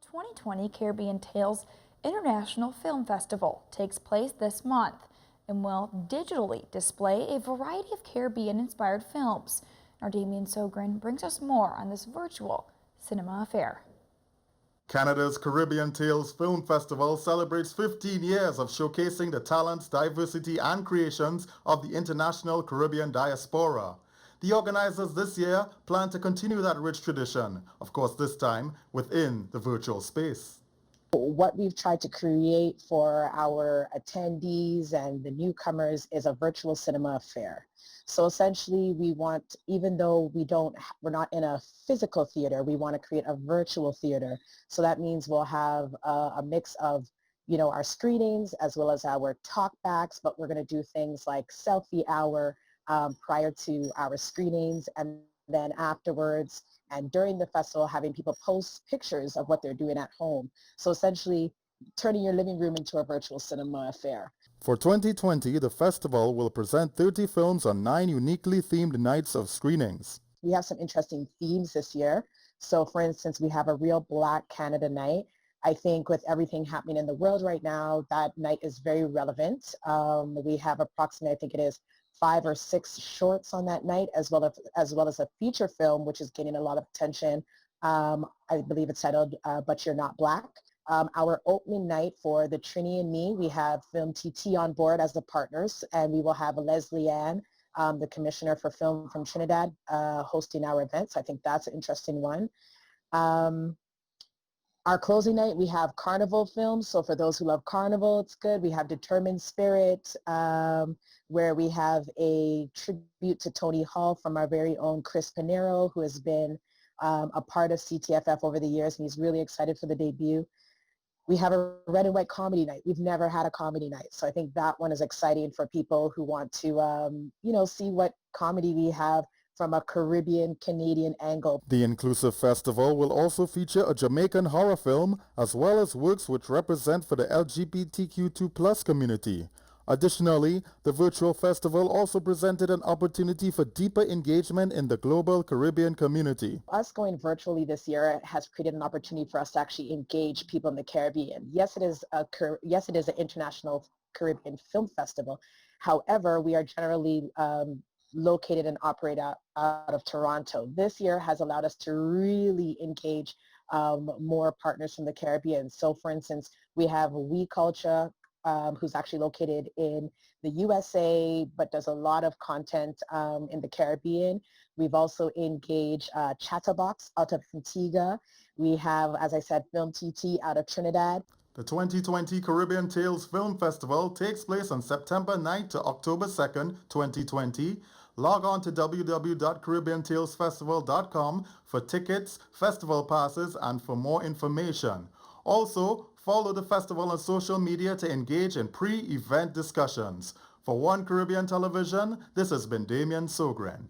2020 Caribbean Tales International Film Festival takes place this month and will digitally display a variety of Caribbean-inspired films. Our Damien Sogren brings us more on this virtual cinema affair. Canada's Caribbean Tales Film Festival celebrates 15 years of showcasing the talents, diversity, and creations of the international Caribbean diaspora. The organizers this year plan to continue that rich tradition, of course this time within the virtual space. What we've tried to create for our attendees and the newcomers is a virtual cinema affair. So essentially we want, even though we're not in a physical theater, we want to create a virtual theater. So that means we'll have a mix of, our screenings as well as our talkbacks, but we're going to do things like selfie hour prior to our screenings, and then afterwards and during the festival having people post pictures of what they're doing at home. So essentially turning your living room into a virtual cinema affair. For 2020, the festival will present 30 films on 9 uniquely themed nights of screenings. We have some interesting themes this year. So for instance, we have a Real Black Canada night. I think with everything happening in the world right now, that night is very relevant. We have approximately, I think it is 5 or 6 shorts on that night, as well as a feature film, which is getting a lot of attention. I believe it's titled But You're Not Black. Our opening night for the Trini and Me, we have Film TT on board as the partners, and we will have Leslie Ann, the Commissioner for Film from Trinidad, hosting our events. I think that's an interesting one. Our closing night, we have Carnival films. So for those who love Carnival, it's good. We have Determined Spirit, where we have a tribute to Tony Hall from our very own Chris Pinero, who has been a part of CTFF over the years, and he's really excited for the debut. We have a red and white comedy night. We've never had a comedy night. So I think that one is exciting for people who want to, see what comedy we have from a Caribbean, Canadian angle. The inclusive festival will also feature a Jamaican horror film, as well as works which represent for the LGBTQ2+ community. Additionally, the virtual festival also presented an opportunity for deeper engagement in the global Caribbean community. Us going virtually this year has created an opportunity for us to actually engage people in the Caribbean. Yes, it is an international Caribbean film festival. However, we are generally located and operate out of Toronto. This year has allowed us to really engage more partners from the Caribbean. So for instance, we have We Culture, who's actually located in the USA, but does a lot of content in the Caribbean. We've also engaged Chatterbox out of Antigua. We have, as I said, Film TT out of Trinidad. The 2020 Caribbean Tales Film Festival takes place on September 9th to October 2nd, 2020. Log on to www.caribbeantalesfestival.com for tickets, festival passes, and for more information. Also, follow the festival on social media to engage in pre-event discussions. For One Caribbean Television, this has been Damien Sogren.